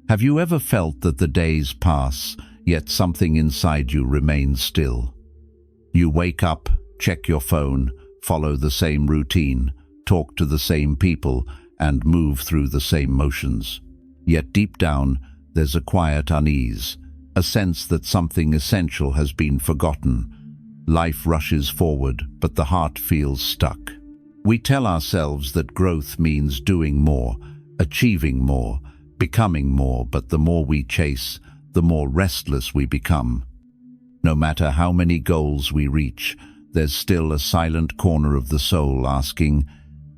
Have you ever felt that the days pass, yet something inside you remains still? You wake up, check your phone, follow the same routine, talk to the same people, and move through the same motions. Yet deep down, there's a quiet unease, a sense that something essential has been forgotten. Life rushes forward, but the heart feels stuck. We tell ourselves that growth means doing more, achieving more, becoming more, but the more we chase, the more restless we become. No matter how many goals we reach, there's still a silent corner of the soul asking,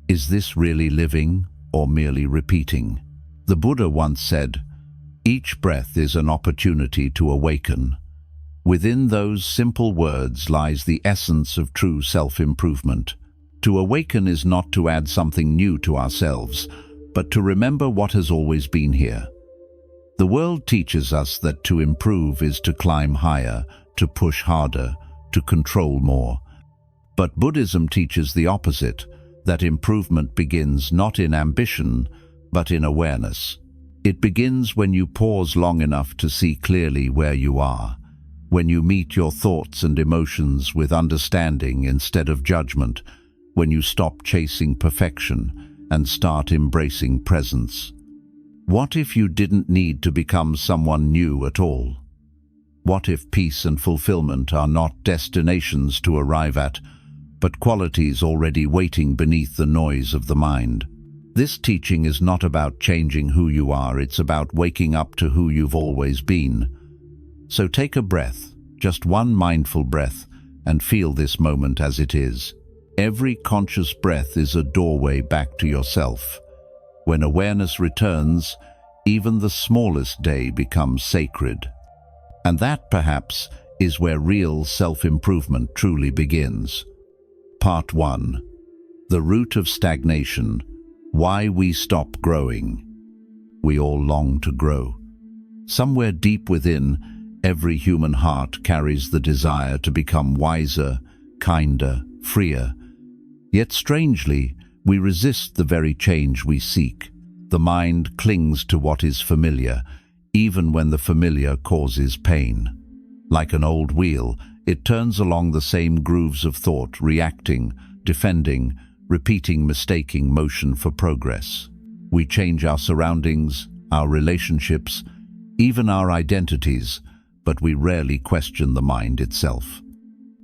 is this really living or merely repeating? The Buddha once said, each breath is an opportunity to awaken. Within those simple words lies the essence of true self-improvement. To awaken is not to add something new to ourselves, but to remember what has always been here. The world teaches us that to improve is to climb higher, to push harder, to control more. But Buddhism teaches the opposite, that improvement begins not in ambition, but in awareness. It begins when you pause long enough to see clearly where you are, when you meet your thoughts and emotions with understanding instead of judgment, when you stop chasing perfection and start embracing presence. What if you didn't need to become someone new at all? What if peace and fulfillment are not destinations to arrive at, but qualities already waiting beneath the noise of the mind? This teaching is not about changing who you are, it's about waking up to who you've always been. So take a breath, just one mindful breath, and feel this moment as it is. Every conscious breath is a doorway back to yourself. When awareness returns, even the smallest day becomes sacred. And that, perhaps, is where real self-improvement truly begins. Part 1. The root of stagnation. Why we stop growing. We all long to grow. Somewhere deep within, every human heart carries the desire to become wiser, kinder, freer. Yet strangely, we resist the very change we seek. The mind clings to what is familiar, even when the familiar causes pain. Like an old wheel, it turns along the same grooves of thought, reacting, defending, repeating, mistaking motion for progress. We change our surroundings, our relationships, even our identities, but we rarely question the mind itself.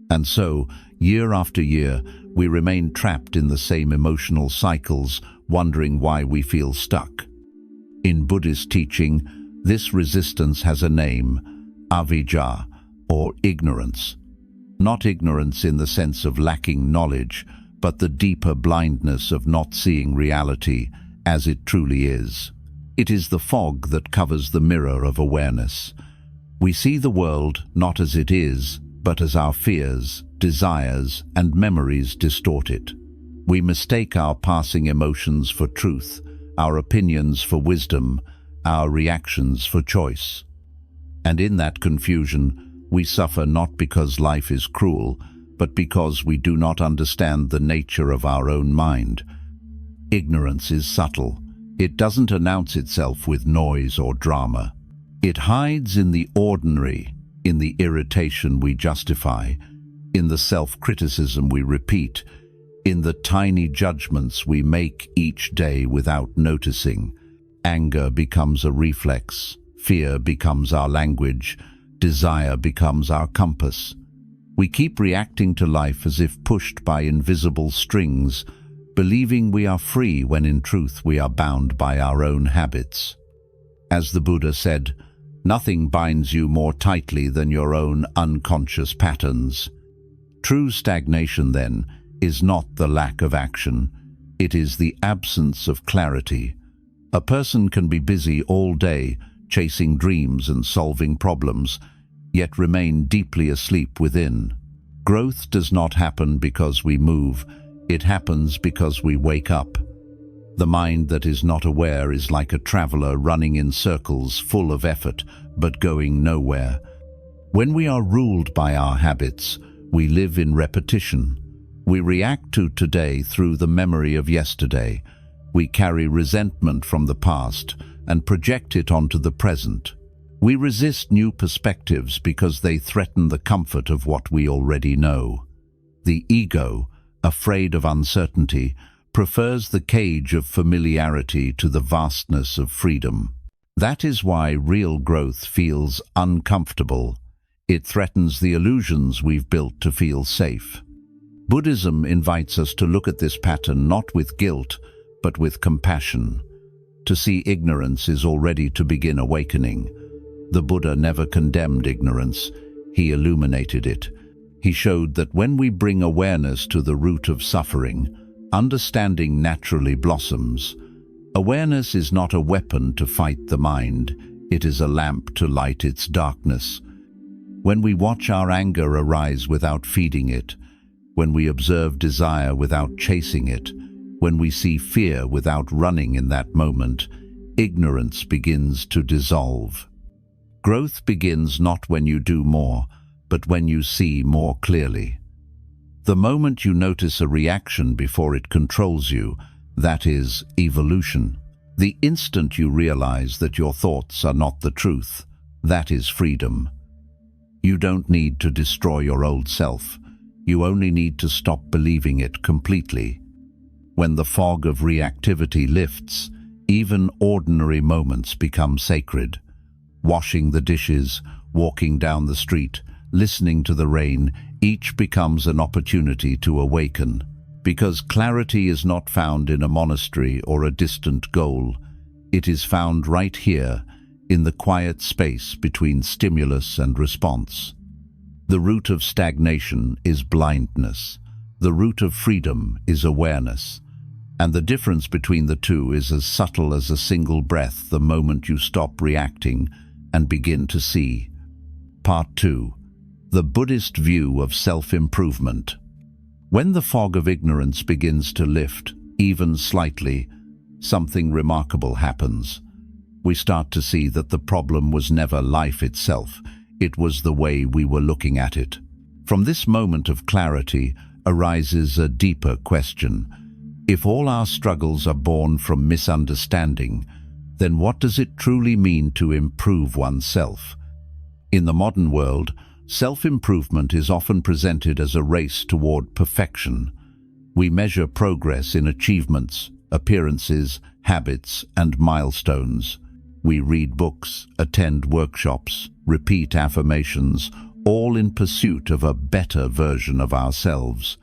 And so, year after year, we remain trapped in the same emotional cycles, wondering why we feel stuck. In Buddhist teaching, this resistance has a name, avijja, or ignorance. Not ignorance in the sense of lacking knowledge, but the deeper blindness of not seeing reality as it truly is. It is the fog that covers the mirror of awareness. We see the world not as it is, but as our fears, desires, and memories distort it. We mistake our passing emotions for truth, our opinions for wisdom, our reactions for choice. And in that confusion, we suffer not because life is cruel, but because we do not understand the nature of our own mind. Ignorance is subtle. It doesn't announce itself with noise or drama. It hides in the ordinary, in the irritation we justify, in the self-criticism we repeat, in the tiny judgments we make each day without noticing. Anger becomes a reflex, fear becomes our language, desire becomes our compass. We keep reacting to life as if pushed by invisible strings, believing we are free when in truth we are bound by our own habits. As the Buddha said, nothing binds you more tightly than your own unconscious patterns. True stagnation, then, is not the lack of action, it is the absence of clarity. A person can be busy all day, chasing dreams and solving problems, yet remain deeply asleep within. Growth does not happen because we move, it happens because we wake up. The mind that is not aware is like a traveler running in circles, full of effort, but going nowhere. When we are ruled by our habits, we live in repetition. We react to today through the memory of yesterday. We carry resentment from the past and project it onto the present. We resist new perspectives because they threaten the comfort of what we already know. The ego, afraid of uncertainty, prefers the cage of familiarity to the vastness of freedom. That is why real growth feels uncomfortable. It threatens the illusions we've built to feel safe. Buddhism invites us to look at this pattern not with guilt, but with compassion. To see ignorance is already to begin awakening. The Buddha never condemned ignorance, he illuminated it. He showed that when we bring awareness to the root of suffering, understanding naturally blossoms. Awareness is not a weapon to fight the mind, it is a lamp to light its darkness. When we watch our anger arise without feeding it, when we observe desire without chasing it, when we see fear without running in that moment, ignorance begins to dissolve. Growth begins not when you do more, but when you see more clearly. The moment you notice a reaction before it controls you, that is evolution. The instant you realize that your thoughts are not the truth, that is freedom. You don't need to destroy your old self. You only need to stop believing it completely. When the fog of reactivity lifts, even ordinary moments become sacred. Washing the dishes, walking down the street, listening to the rain, each becomes an opportunity to awaken. Because clarity is not found in a monastery or a distant goal. It is found right here, in the quiet space between stimulus and response. The root of stagnation is blindness. The root of freedom is awareness. And the difference between the two is as subtle as a single breath the moment you stop reacting and begin to see. Part 2. The Buddhist view of self-improvement. When the fog of ignorance begins to lift, even slightly, something remarkable happens. We start to see that the problem was never life itself, it was the way we were looking at it. From this moment of clarity arises a deeper question. If all our struggles are born from misunderstanding, then what does it truly mean to improve oneself? In the modern world, self-improvement is often presented as a race toward perfection. We measure progress in achievements, appearances, habits, and milestones. We read books, attend workshops, repeat affirmations, all in pursuit of a better version of ourselves.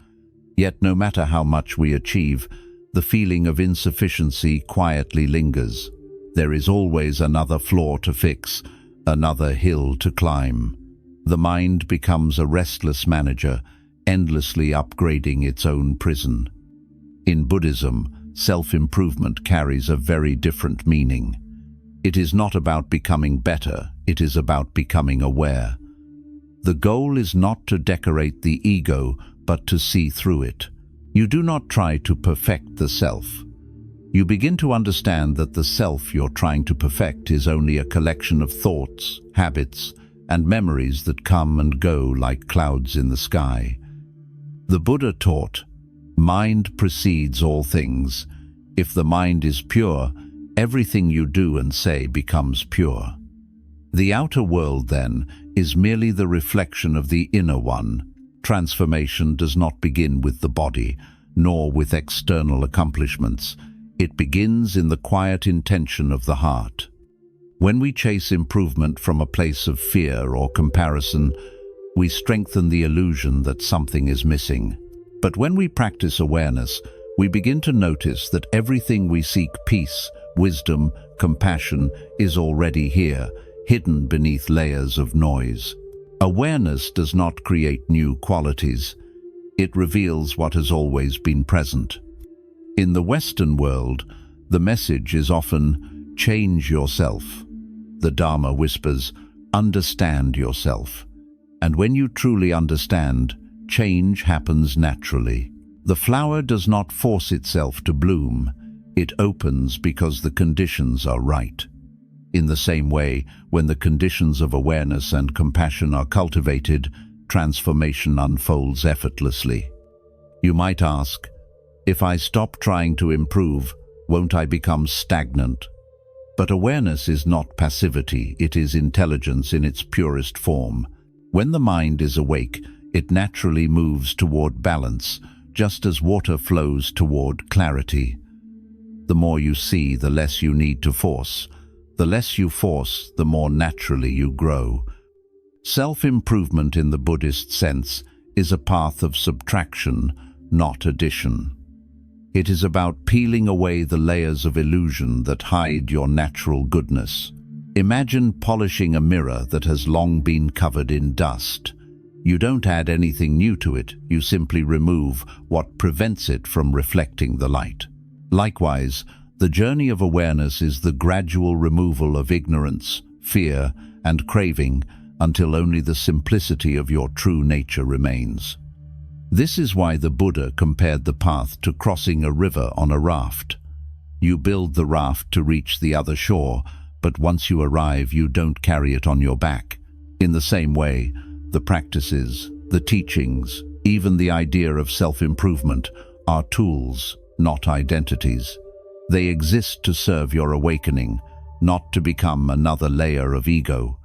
Yet no matter how much we achieve, the feeling of insufficiency quietly lingers. There is always another flaw to fix, another hill to climb. The mind becomes a restless manager, endlessly upgrading its own prison. In Buddhism, self-improvement carries a very different meaning. It is not about becoming better, it is about becoming aware. The goal is not to decorate the ego, but to see through it. You do not try to perfect the self. You begin to understand that the self you're trying to perfect is only a collection of thoughts, habits, and memories that come and go like clouds in the sky. The Buddha taught, "Mind precedes all things. If the mind is pure, everything you do and say becomes pure." The outer world, then, is merely the reflection of the inner one. Transformation does not begin with the body, nor with external accomplishments. It begins in the quiet intention of the heart. When we chase improvement from a place of fear or comparison, we strengthen the illusion that something is missing. But when we practice awareness, we begin to notice that everything we seek, peace, wisdom, compassion, is already here, hidden beneath layers of noise. Awareness does not create new qualities. It reveals what has always been present. In the Western world, the message is often, change yourself. The Dharma whispers, understand yourself. And when you truly understand, change happens naturally. The flower does not force itself to bloom. It opens because the conditions are right. In the same way, when the conditions of awareness and compassion are cultivated, transformation unfolds effortlessly. You might ask, if I stop trying to improve, Won't I become stagnant? But awareness is not passivity, it is intelligence in its purest form. When the mind is awake, it naturally moves toward balance, just as water flows toward clarity. The more you see, the less you need to force. The less you force, the more naturally you grow. Self-improvement in the Buddhist sense is a path of subtraction, not addition. It is about peeling away the layers of illusion that hide your natural goodness. Imagine polishing a mirror that has long been covered in dust. You don't add anything new to it, you simply remove what prevents it from reflecting the light. Likewise, the journey of awareness is the gradual removal of ignorance, fear, and craving until only the simplicity of your true nature remains. This is why the Buddha compared the path to crossing a river on a raft. You build the raft to reach the other shore, but once you arrive, you don't carry it on your back. In the same way, the practices, the teachings, even the idea of self-improvement are tools, not identities. They exist to serve your awakening, not to become another layer of ego.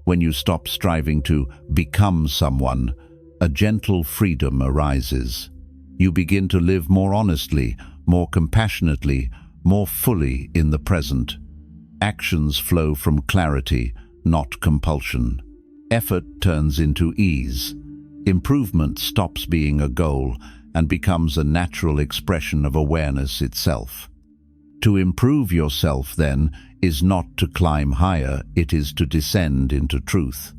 When you stop striving to become someone, a gentle freedom arises. You begin to live more honestly, more compassionately, more fully in the present. Actions flow from clarity, not compulsion. Effort turns into ease. Improvement stops being a goal and becomes a natural expression of awareness itself. To improve yourself, then, is not to climb higher, it is to descend into truth.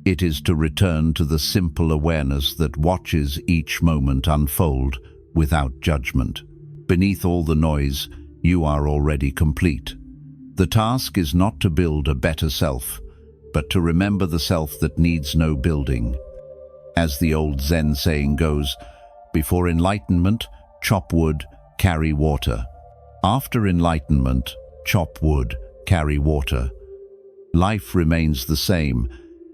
It is to return to the simple awareness that watches each moment unfold without judgment. Beneath all the noise, you are already complete. The task is not to build a better self, but to remember the self that needs no building. As the old Zen saying goes, before enlightenment, chop wood, carry water. After enlightenment, chop wood, carry water. Life remains the same,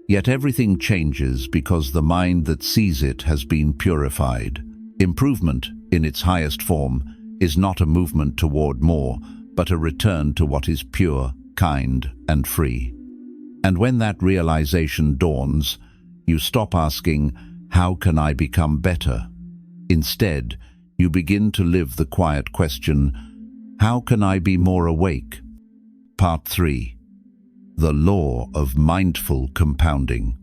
yet everything changes because the mind that sees it has been purified. Improvement, in its highest form, is not a movement toward more, but a return to what is pure, kind, and free. And when that realization dawns, you stop asking, "How can I become better?" Instead, you begin to live the quiet question, "How can I be more awake?" Part 3. The Law of Mindful Compounding.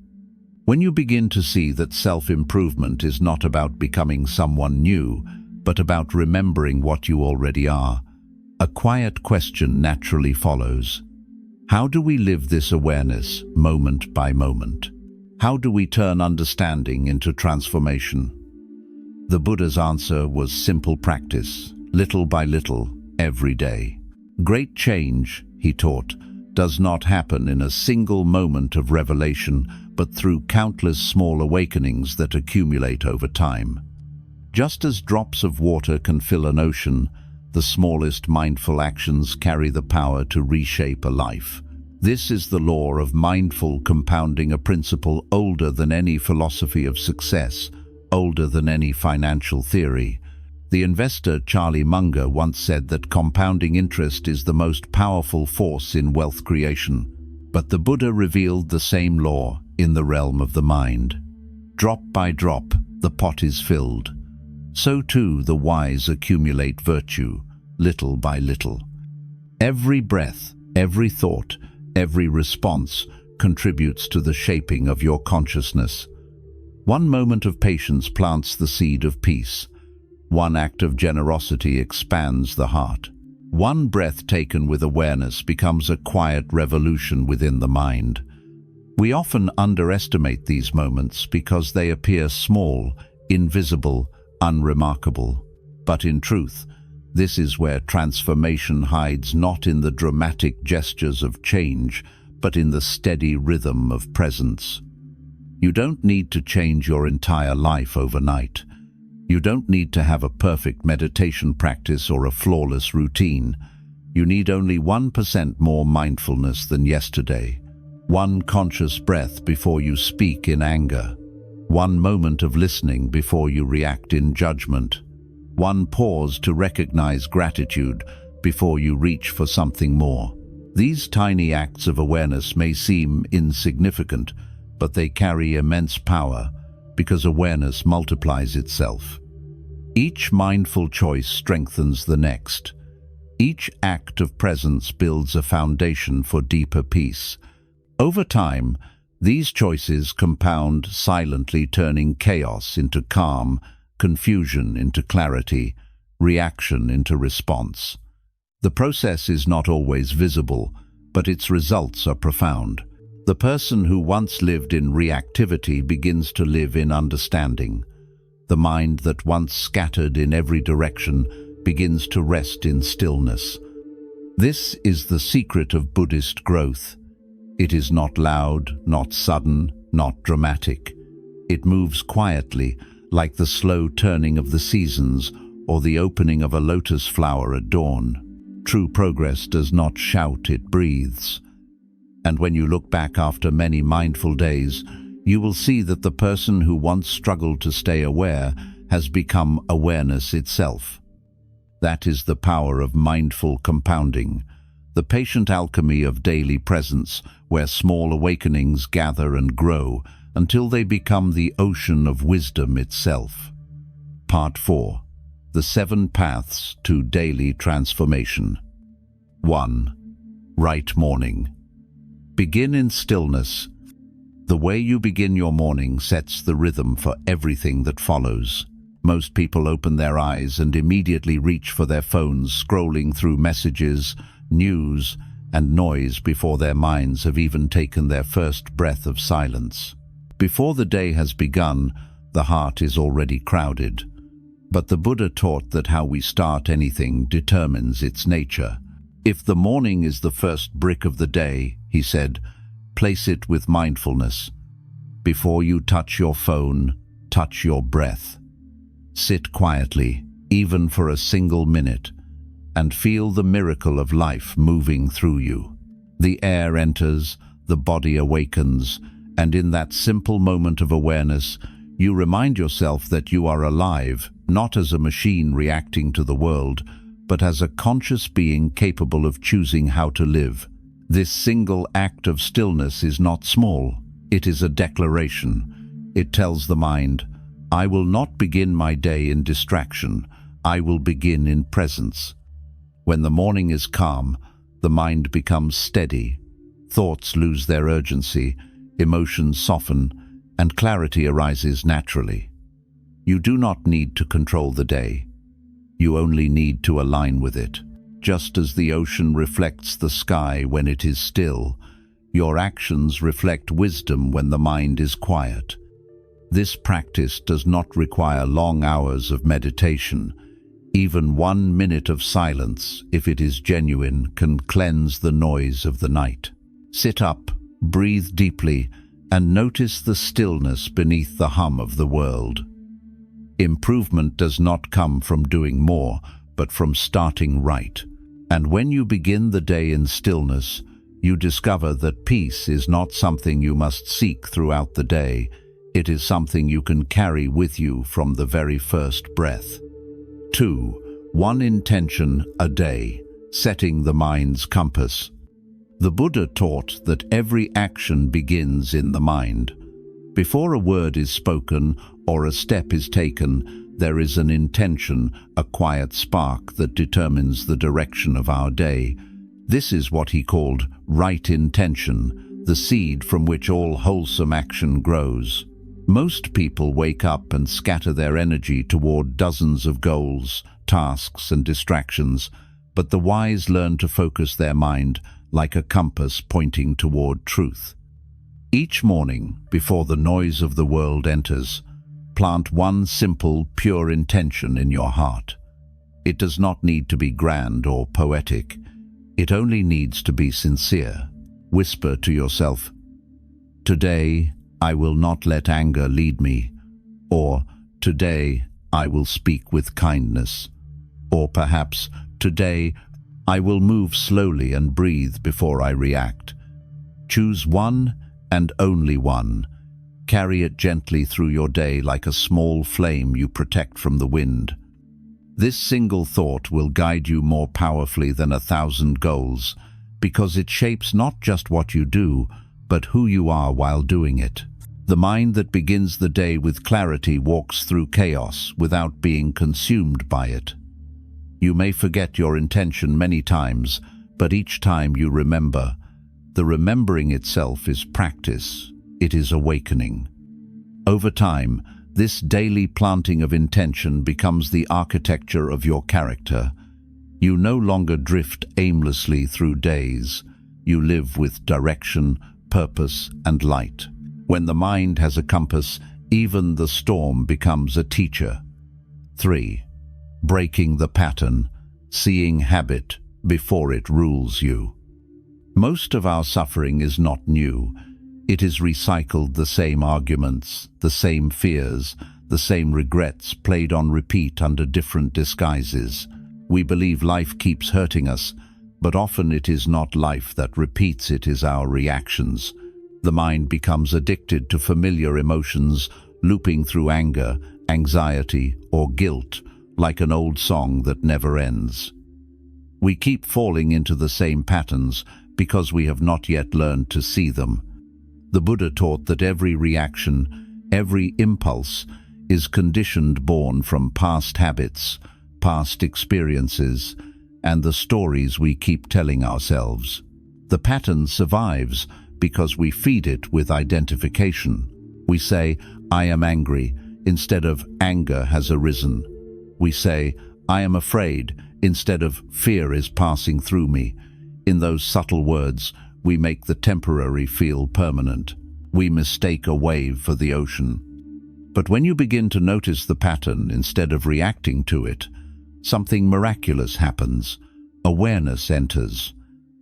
When you begin to see that self-improvement is not about becoming someone new, but about remembering what you already are, a quiet question naturally follows. How do we live this awareness, moment by moment? How do we turn understanding into transformation? The Buddha's answer was simple practice, little by little, every day. Great change, he taught, does not happen in a single moment of revelation, but through countless small awakenings that accumulate over time. Just as drops of water can fill an ocean, the smallest mindful actions carry the power to reshape a life. This is the law of mindful compounding, a principle older than any philosophy of success, older than any financial theory. The investor Charlie Munger once said that compounding interest is the most powerful force in wealth creation. But the Buddha revealed the same law in the realm of the mind. Drop by drop, the pot is filled. So too the wise accumulate virtue, little by little. Every breath, every thought, every response contributes to the shaping of your consciousness. One moment of patience plants the seed of peace. One act of generosity expands the heart. One breath taken with awareness becomes a quiet revolution within the mind. We often underestimate these moments because they appear small, invisible, unremarkable. But in truth, this is where transformation hides, not in the dramatic gestures of change, but in the steady rhythm of presence. You don't need to change your entire life overnight. You don't need to have a perfect meditation practice or a flawless routine. You need only 1% more mindfulness than yesterday. One conscious breath before you speak in anger. One moment of listening before you react in judgment. One pause to recognize gratitude before you reach for something more. These tiny acts of awareness may seem insignificant, but they carry immense power because awareness multiplies itself. Each mindful choice strengthens the next. Each act of presence builds a foundation for deeper peace. Over time, these choices compound, silently turning chaos into calm, confusion into clarity, reaction into response. The process is not always visible, but its results are profound. The person who once lived in reactivity begins to live in understanding. The mind that once scattered in every direction begins to rest in stillness. This is the secret of Buddhist growth. It is not loud, not sudden, not dramatic. It moves quietly, like the slow turning of the seasons or the opening of a lotus flower at dawn. True progress does not shout, it breathes. And when you look back after many mindful days, you will see that the person who once struggled to stay aware has become awareness itself. That is the power of mindful compounding, the patient alchemy of daily presence, where small awakenings gather and grow until they become the ocean of wisdom itself. Part 4. The 7 Paths to Daily Transformation. 1. Right morning. Begin in stillness. The way you begin your morning sets the rhythm for everything that follows. Most people open their eyes and immediately reach for their phones, scrolling through messages, news, and noise before their minds have even taken their first breath of silence. Before the day has begun, the heart is already crowded. But the Buddha taught that how we start anything determines its nature. If the morning is the first brick of the day, he said, place it with mindfulness. Before you touch your phone, touch your breath. Sit quietly, even for a single minute, and feel the miracle of life moving through you. The air enters, the body awakens, and in that simple moment of awareness, you remind yourself that you are alive, not as a machine reacting to the world, but as a conscious being capable of choosing how to live. This single act of stillness is not small. It is a declaration. It tells the mind, I will not begin my day in distraction. I will begin in presence. When the morning is calm, the mind becomes steady. Thoughts lose their urgency, emotions soften, and clarity arises naturally. You do not need to control the day. You only need to align with it. Just as the ocean reflects the sky when it is still, your actions reflect wisdom when the mind is quiet. This practice does not require long hours of meditation. Even 1 minute of silence, if it is genuine, can cleanse the noise of the night. Sit up, breathe deeply, and notice the stillness beneath the hum of the world. Improvement does not come from doing more, but from starting right. And when you begin the day in stillness, you discover that peace is not something you must seek throughout the day. It is something you can carry with you from the very first breath. 2. 1 intention a day, setting the mind's compass. The Buddha taught that every action begins in the mind. Before a word is spoken or a step is taken, there is an intention, a quiet spark that determines the direction of our day. This is what he called right intention, the seed from which all wholesome action grows. Most people wake up and scatter their energy toward dozens of goals, tasks, and distractions, but the wise learn to focus their mind like a compass pointing toward truth. Each morning, before the noise of the world enters, plant one simple, pure intention in your heart. It does not need to be grand or poetic. It only needs to be sincere. Whisper to yourself, "Today, I will not let anger lead me," or "Today, I will speak with kindness," or perhaps, "Today, I will move slowly and breathe before I react." Choose one and only one. Carry it gently through your day like a small flame you protect from the wind. This single thought will guide you more powerfully than 1,000 goals, because it shapes not just what you do, but who you are while doing it. The mind that begins the day with clarity walks through chaos without being consumed by it. You may forget your intention many times, but each time you remember. The remembering itself is practice. It is awakening. Over time, this daily planting of intention becomes the architecture of your character. You no longer drift aimlessly through days. You live with direction, purpose, and light. When the mind has a compass, even the storm becomes a teacher. 3. Breaking the pattern, seeing habit before it rules you. Most of our suffering is not new. It is recycled, the same arguments, the same fears, the same regrets played on repeat under different disguises. We believe life keeps hurting us, but often it is not life that repeats, it is our reactions. The mind becomes addicted to familiar emotions, looping through anger, anxiety, or guilt, like an old song that never ends. We keep falling into the same patterns because we have not yet learned to see them. The Buddha taught that every reaction, every impulse, is conditioned, born from past habits, past experiences, and the stories we keep telling ourselves. The pattern survives because we feed it with identification. We say, "I am angry," instead of "anger has arisen." We say, "I am afraid," instead of "fear is passing through me." In those subtle words, we make the temporary feel permanent. We mistake a wave for the ocean. But when you begin to notice the pattern instead of reacting to it, something miraculous happens. Awareness enters,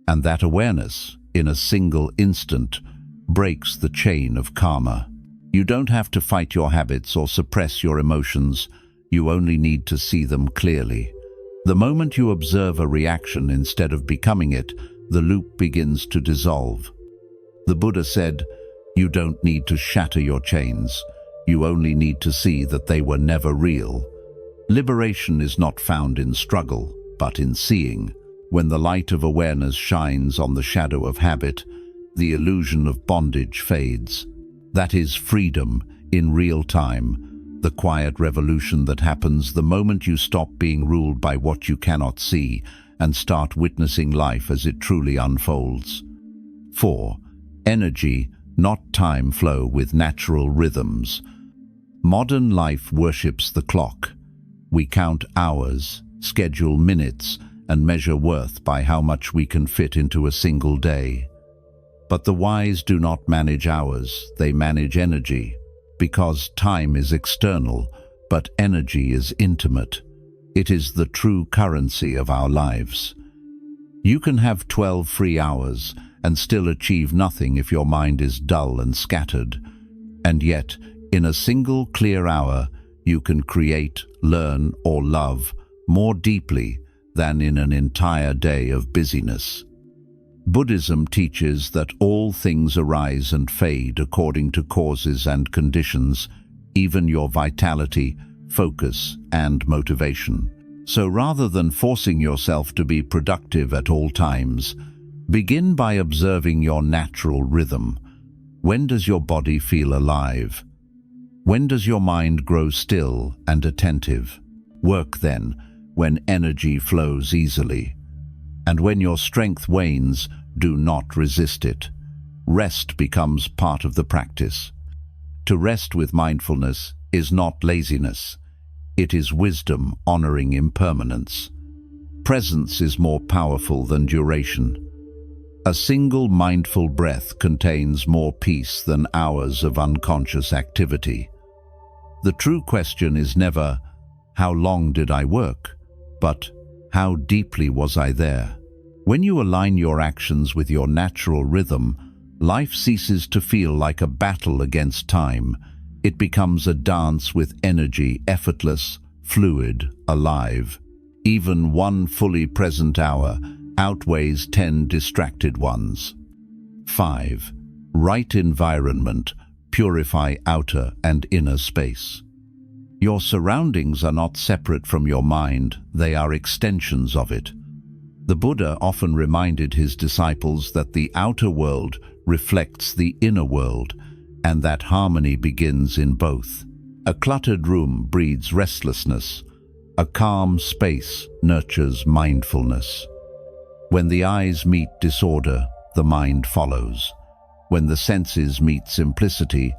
and that awareness, in a single instant, breaks the chain of karma. You don't have to fight your habits or suppress your emotions. You only need to see them clearly. The moment you observe a reaction instead of becoming it, the loop begins to dissolve. The Buddha said, "You don't need to shatter your chains. You only need to see that they were never real." Liberation is not found in struggle, but in seeing. When the light of awareness shines on the shadow of habit, the illusion of bondage fades. That is freedom in real time, the quiet revolution that happens the moment you stop being ruled by what you cannot see and start witnessing life as it truly unfolds. 4. Energy, not time, flow with natural rhythms. Modern life worships the clock. We count hours, schedule minutes, and measure worth by how much we can fit into a single day. But the wise do not manage hours, they manage energy, because time is external, but energy is intimate. It is the true currency of our lives. You can have 12 free hours and still achieve nothing if your mind is dull and scattered. And yet, in a single clear hour, you can create, learn, or love more deeply than in an entire day of busyness. Buddhism teaches that all things arise and fade according to causes and conditions, even your vitality, focus, and motivation. So rather than forcing yourself to be productive at all times, begin by observing your natural rhythm. When does your body feel alive? When does your mind grow still and attentive? Work then, when energy flows easily. And when your strength wanes, do not resist it. Rest becomes part of the practice. To rest with mindfulness is not laziness. It is wisdom honoring impermanence. Presence is more powerful than duration. A single mindful breath contains more peace than hours of unconscious activity. The true question is never, "How long did I work?" but "How deeply was I there?" When you align your actions with your natural rhythm, life ceases to feel like a battle against time. It becomes a dance with energy, effortless, fluid, alive. Even one fully present hour outweighs 10 distracted ones. 5. Right environment, purify outer and inner space. Your surroundings are not separate from your mind, they are extensions of it. The Buddha often reminded his disciples that the outer world reflects the inner world, and that harmony begins in both. A cluttered room breeds restlessness. A calm space nurtures mindfulness. When the eyes meet disorder, the mind follows. When the senses meet simplicity,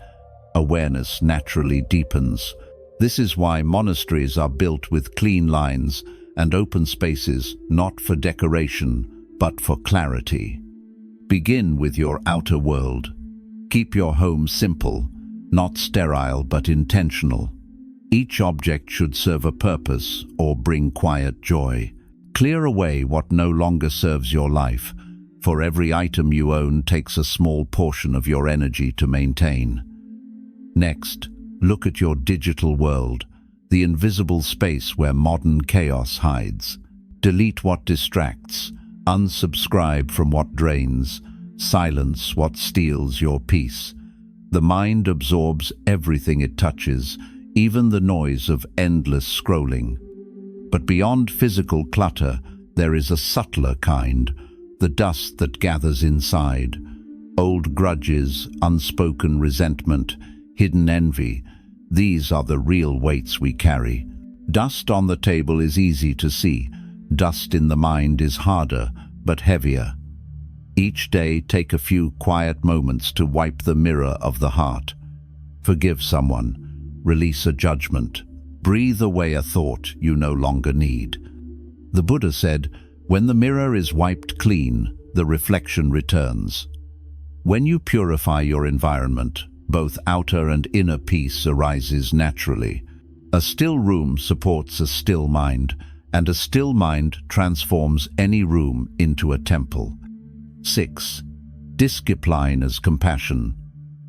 awareness naturally deepens. This is why monasteries are built with clean lines and open spaces, not for decoration, but for clarity. Begin with your outer world. Keep your home simple, not sterile but intentional. Each object should serve a purpose or bring quiet joy. Clear away what no longer serves your life, for every item you own takes a small portion of your energy to maintain. Next, look at your digital world, the invisible space where modern chaos hides. Delete what distracts, unsubscribe from what drains, silence what steals your peace. The mind absorbs everything it touches, even the noise of endless scrolling. But beyond physical clutter, there is a subtler kind, the dust that gathers inside. Old grudges, unspoken resentment, hidden envy, these are the real weights we carry. Dust on the table is easy to see. Dust in the mind is harder, but heavier. Each day, take a few quiet moments to wipe the mirror of the heart. Forgive someone. Release a judgment. Breathe away a thought you no longer need. The Buddha said, when the mirror is wiped clean, the reflection returns. When you purify your environment, both outer and inner peace arises naturally. A still room supports a still mind, and a still mind transforms any room into a temple. 6. Discipline as compassion,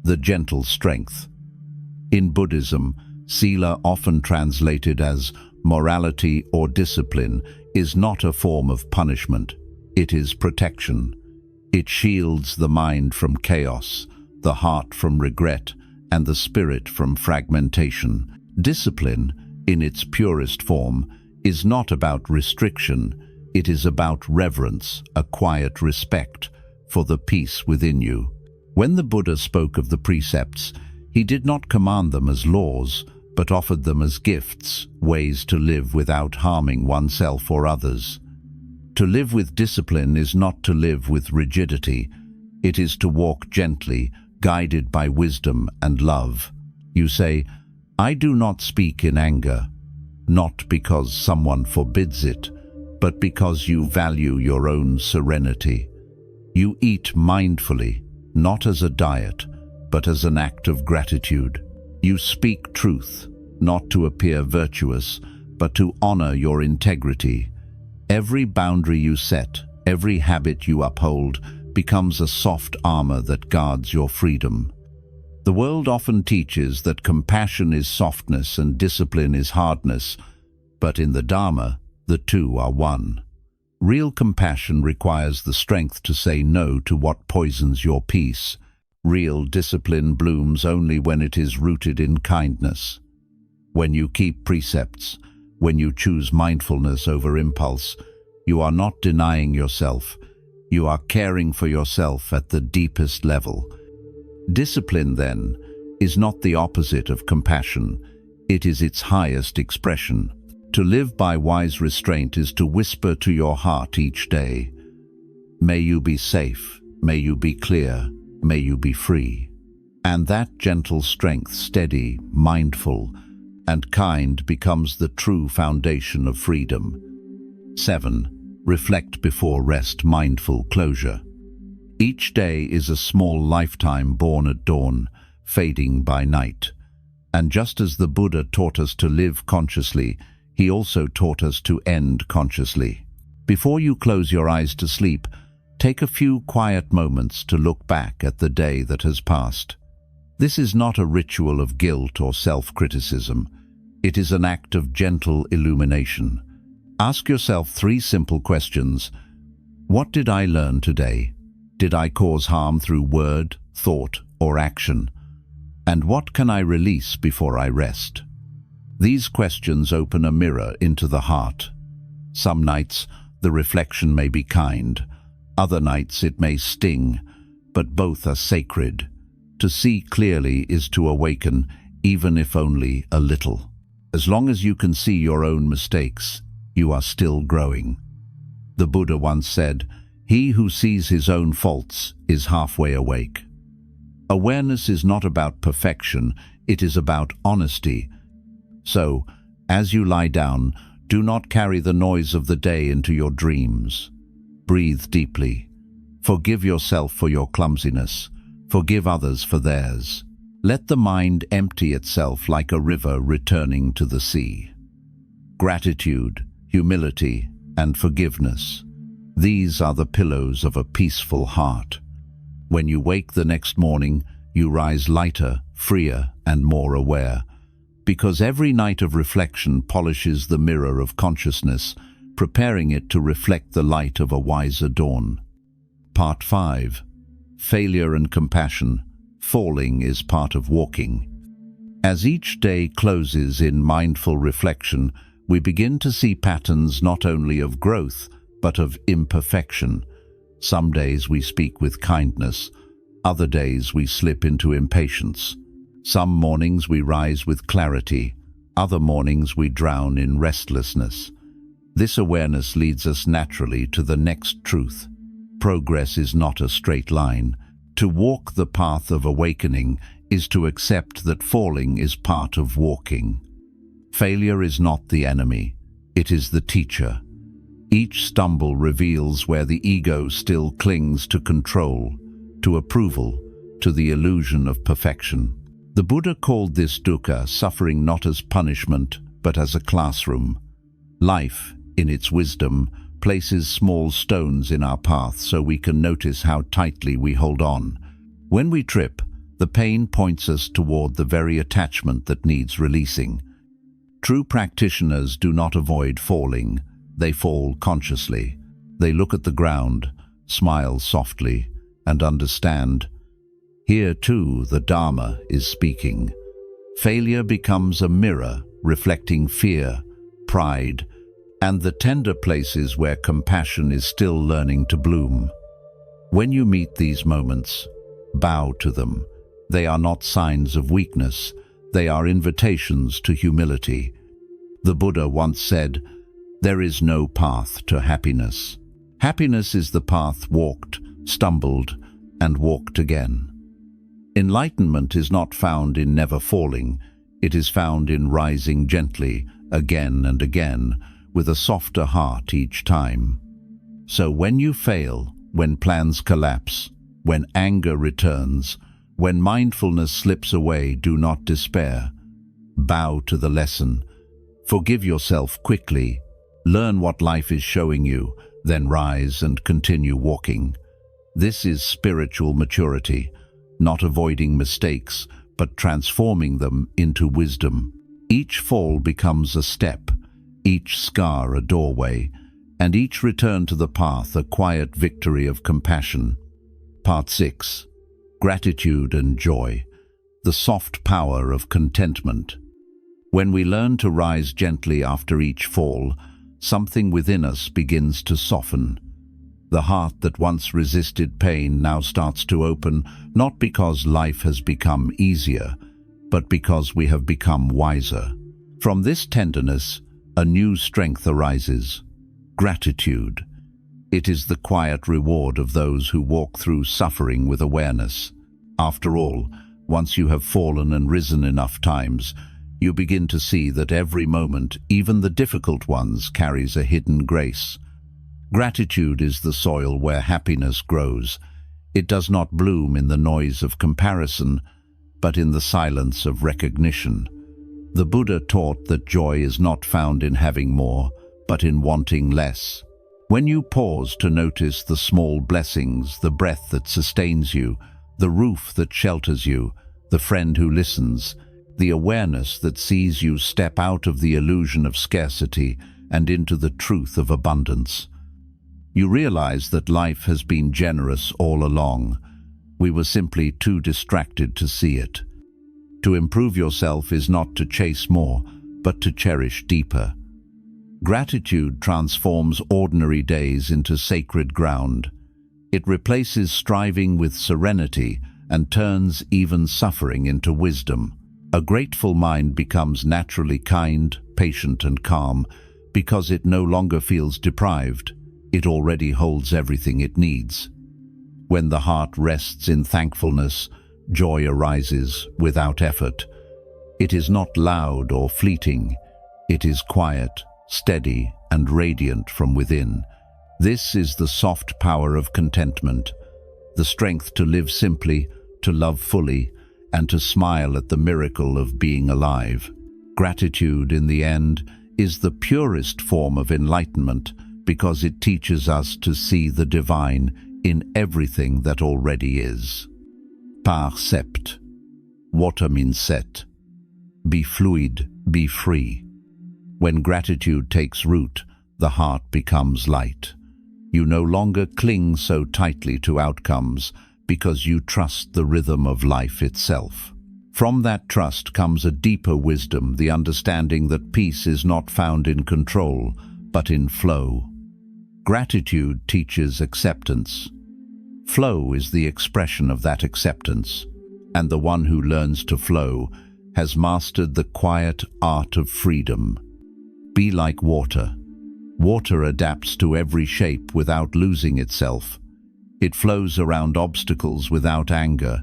the gentle strength. In Buddhism, sila, often translated as morality or discipline, is not a form of punishment. It is protection. It shields the mind from chaos, the heart from regret, and the spirit from fragmentation. Discipline, in its purest form, is not about restriction. It is about reverence, a quiet respect for the peace within you. When the Buddha spoke of the precepts, he did not command them as laws, but offered them as gifts, ways to live without harming oneself or others. To live with discipline is not to live with rigidity. It is to walk gently, guided by wisdom and love. You say, I do not speak in anger, not because someone forbids it, but because you value your own serenity. You eat mindfully, not as a diet, but as an act of gratitude. You speak truth, not to appear virtuous, but to honor your integrity. Every boundary you set, every habit you uphold, becomes a soft armor that guards your freedom. The world often teaches that compassion is softness and discipline is hardness, but in the Dharma, the two are one. Real compassion requires the strength to say no to what poisons your peace. Real discipline blooms only when it is rooted in kindness. When you keep precepts, when you choose mindfulness over impulse, you are not denying yourself. You are caring for yourself at the deepest level. Discipline, then, is not the opposite of compassion. It is its highest expression. To live by wise restraint is to whisper to your heart each day, may you be safe, may you be clear, may you be free. And that gentle strength, steady, mindful, and kind, becomes the true foundation of freedom. 7. Reflect before rest, mindful closure. Each day is a small lifetime born at dawn, fading by night. And just as the Buddha taught us to live consciously, he also taught us to end consciously. Before you close your eyes to sleep, take a few quiet moments to look back at the day that has passed. This is not a ritual of guilt or self-criticism. It is an act of gentle illumination. Ask yourself 3 simple questions. What did I learn today? Did I cause harm through word, thought, or action? And what can I release before I rest? These questions open a mirror into the heart. Some nights, the reflection may be kind. Other nights it may sting, but both are sacred. To see clearly is to awaken, even if only a little. As long as you can see your own mistakes, you are still growing. The Buddha once said, "He who sees his own faults is halfway awake." Awareness is not about perfection, it is about honesty. So, as you lie down, do not carry the noise of the day into your dreams. Breathe deeply. Forgive yourself for your clumsiness. Forgive others for theirs. Let the mind empty itself like a river returning to the sea. Gratitude, humility, and forgiveness. These are the pillows of a peaceful heart. When you wake the next morning, you rise lighter, freer, and more aware. Because every night of reflection polishes the mirror of consciousness, preparing it to reflect the light of a wiser dawn. Part 5. Failure and compassion. Falling is part of walking. As each day closes in mindful reflection, we begin to see patterns not only of growth, but of imperfection. Some days we speak with kindness, other days we slip into impatience. Some mornings we rise with clarity, other mornings we drown in restlessness. This awareness leads us naturally to the next truth. Progress is not a straight line. To walk the path of awakening is to accept that falling is part of walking. Failure is not the enemy, it is the teacher. Each stumble reveals where the ego still clings to control, to approval, to the illusion of perfection. The Buddha called this dukkha, suffering, not as punishment, but as a classroom. Life, in its wisdom, places small stones in our path so we can notice how tightly we hold on. When we trip, the pain points us toward the very attachment that needs releasing. True practitioners do not avoid falling. They fall consciously. They look at the ground, smile softly, and understand. Here too the Dharma is speaking. Failure becomes a mirror reflecting fear, pride, and the tender places where compassion is still learning to bloom. When you meet these moments, bow to them. They are not signs of weakness, they are invitations to humility. The Buddha once said, "There is no path to happiness. Happiness is the path walked, stumbled, and walked again." Enlightenment is not found in never falling, it is found in rising gently, again and again, with a softer heart each time. So when you fail, when plans collapse, when anger returns, when mindfulness slips away, do not despair. Bow to the lesson. Forgive yourself quickly. Learn what life is showing you, then rise and continue walking. This is spiritual maturity, not avoiding mistakes, but transforming them into wisdom. Each fall becomes a step, each scar a doorway, and each return to the path a quiet victory of compassion. Part 6. Gratitude and joy. The soft power of contentment. When we learn to rise gently after each fall, something within us begins to soften. The heart that once resisted pain now starts to open, not because life has become easier, but because we have become wiser. From this tenderness, a new strength arises. Gratitude. It is the quiet reward of those who walk through suffering with awareness. After all, once you have fallen and risen enough times, you begin to see that every moment, even the difficult ones, carries a hidden grace. Gratitude is the soil where happiness grows. It does not bloom in the noise of comparison, but in the silence of recognition. The Buddha taught that joy is not found in having more, but in wanting less. When you pause to notice the small blessings, the breath that sustains you, the roof that shelters you, the friend who listens, the awareness that sees you step out of the illusion of scarcity and into the truth of abundance, you realize that life has been generous all along. We were simply too distracted to see it. To improve yourself is not to chase more, but to cherish deeper. Gratitude transforms ordinary days into sacred ground. It replaces striving with serenity and turns even suffering into wisdom. A grateful mind becomes naturally kind, patient, and calm because it no longer feels deprived. It already holds everything it needs. When the heart rests in thankfulness, joy arises without effort. It is not loud or fleeting. It is quiet, steady, and radiant from within. This is the soft power of contentment, the strength to live simply, to love fully, and to smile at the miracle of being alive. Gratitude, in the end, is the purest form of enlightenment because it teaches us to see the divine in everything that already is. Par sept. Water means set. Be fluid, be free. When gratitude takes root, the heart becomes light. You no longer cling so tightly to outcomes because you trust the rhythm of life itself. From that trust comes a deeper wisdom, the understanding that peace is not found in control, but in flow. Gratitude teaches acceptance. Flow is the expression of that acceptance, and the one who learns to flow has mastered the quiet art of freedom. Be like water. Water adapts to every shape without losing itself. It flows around obstacles without anger,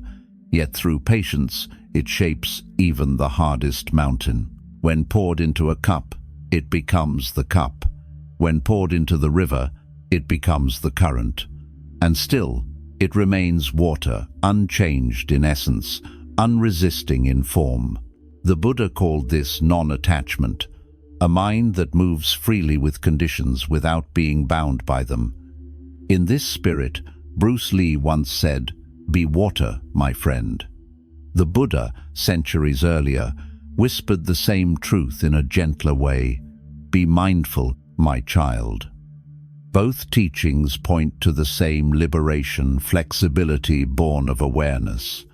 yet through patience it shapes even the hardest mountain. When poured into a cup, it becomes the cup. When poured into the river, it becomes the current. And still, it remains water, unchanged in essence, unresisting in form. The Buddha called this non-attachment, a mind that moves freely with conditions without being bound by them. In this spirit, Bruce Lee once said, "Be water, my friend." The Buddha, centuries earlier, whispered the same truth in a gentler way, "Be mindful, my child." Both teachings point to the same liberation, flexibility born of awareness.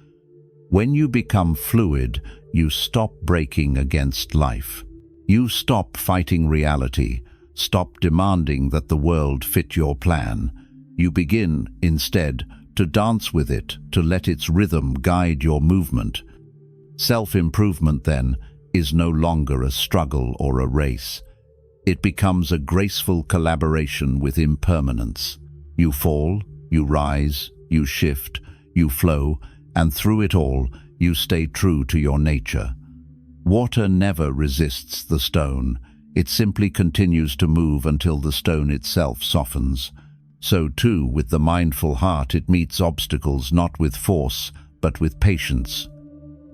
When you become fluid, you stop breaking against life. You stop fighting reality, stop demanding that the world fit your plan. You begin, instead, to dance with it, to let its rhythm guide your movement. Self-improvement, then, is no longer a struggle or a race. It becomes a graceful collaboration with impermanence. You fall, you rise, you shift, you flow, and through it all, you stay true to your nature. Water never resists the stone. It simply continues to move until the stone itself softens. So too, with the mindful heart, it meets obstacles not with force, but with patience.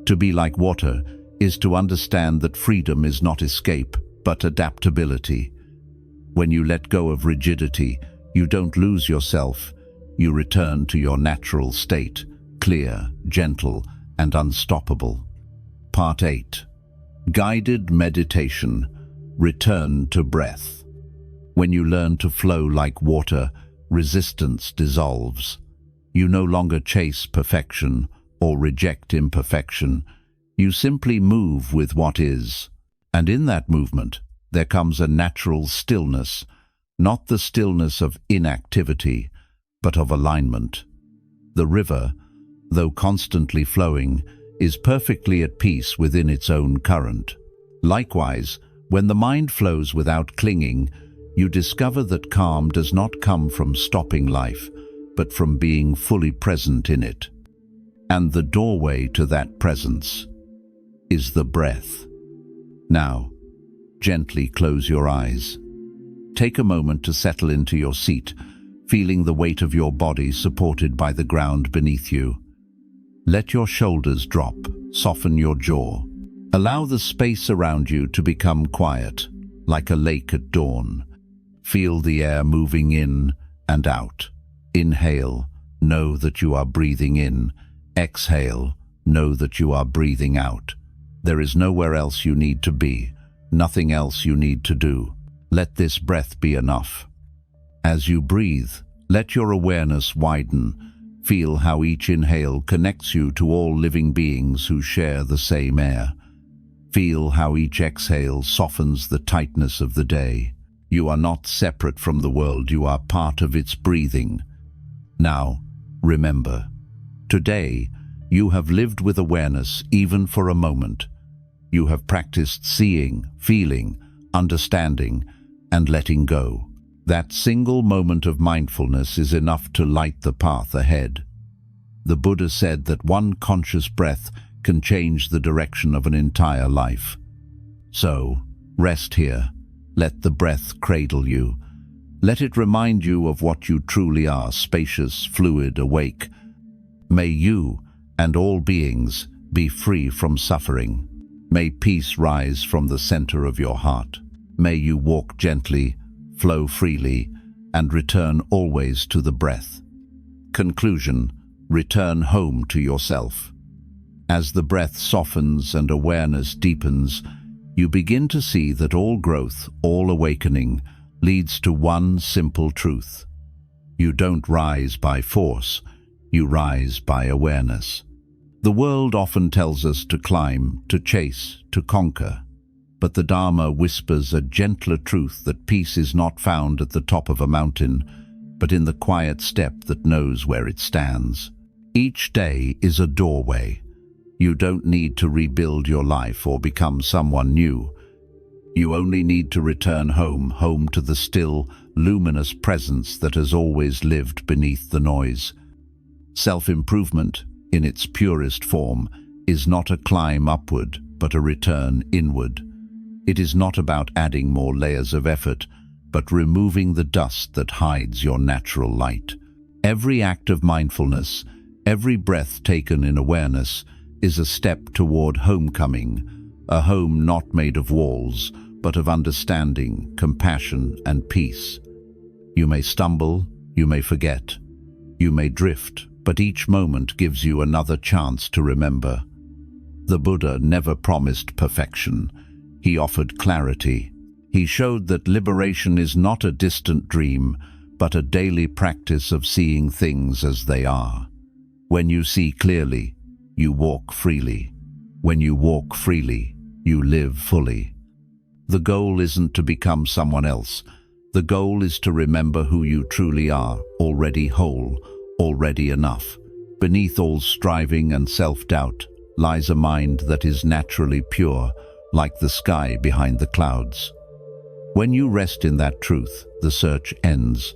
To be like water is to understand that freedom is not escape, but adaptability. When you let go of rigidity, you don't lose yourself. You return to your natural state, clear, gentle, and unstoppable. Part 8. Guided meditation. Return to breath. When you learn to flow like water, resistance dissolves. You no longer chase perfection or reject imperfection. You simply move with what is. And in that movement, there comes a natural stillness, not the stillness of inactivity, but of alignment. The river, though constantly flowing, is perfectly at peace within its own current. Likewise, when the mind flows without clinging, you discover that calm does not come from stopping life, but from being fully present in it. And the doorway to that presence is the breath. Now, gently close your eyes. Take a moment to settle into your seat, feeling the weight of your body supported by the ground beneath you. Let your shoulders drop, soften your jaw. Allow the space around you to become quiet, like a lake at dawn. Feel the air moving in and out. Inhale, know that you are breathing in. Exhale, know that you are breathing out. There is nowhere else you need to be, nothing else you need to do. Let this breath be enough. As you breathe, let your awareness widen. Feel how each inhale connects you to all living beings who share the same air. Feel how each exhale softens the tightness of the day. You are not separate from the world, you are part of its breathing. Now, remember, today you have lived with awareness even for a moment. You have practiced seeing, feeling, understanding, and letting go. That single moment of mindfulness is enough to light the path ahead. The Buddha said that one conscious breath can change the direction of an entire life. So, rest here. Let the breath cradle you. Let it remind you of what you truly are, spacious, fluid, awake. May you and all beings be free from suffering. May peace rise from the center of your heart. May you walk gently, flow freely, and return always to the breath. Conclusion: return home to yourself. As the breath softens and awareness deepens, you begin to see that all growth, all awakening, leads to one simple truth. You don't rise by force, you rise by awareness. The world often tells us to climb, to chase, to conquer. But the Dharma whispers a gentler truth that peace is not found at the top of a mountain, but in the quiet step that knows where it stands. Each day is a doorway. You don't need to rebuild your life or become someone new. You only need to return home, home to the still, luminous presence that has always lived beneath the noise. Self-improvement, in its purest form, is not a climb upward, but a return inward. It is not about adding more layers of effort, but removing the dust that hides your natural light. Every act of mindfulness, every breath taken in awareness, is a step toward homecoming, a home not made of walls, but of understanding, compassion, and peace. You may stumble, you may forget, you may drift, but each moment gives you another chance to remember. The Buddha never promised perfection. He offered clarity. He showed that liberation is not a distant dream, but a daily practice of seeing things as they are. When you see clearly, you walk freely. When you walk freely, you live fully. The goal isn't to become someone else. The goal is to remember who you truly are, already whole, already enough. Beneath all striving and self-doubt lies a mind that is naturally pure, like the sky behind the clouds. When you rest in that truth, the search ends.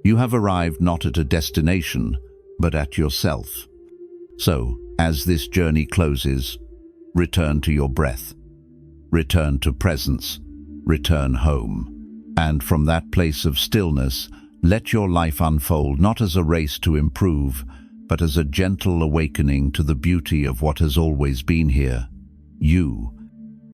You have arrived not at a destination, but at yourself. So, as this journey closes, return to your breath. Return to presence. Return home. And from that place of stillness, let your life unfold not as a race to improve, but as a gentle awakening to the beauty of what has always been here. You,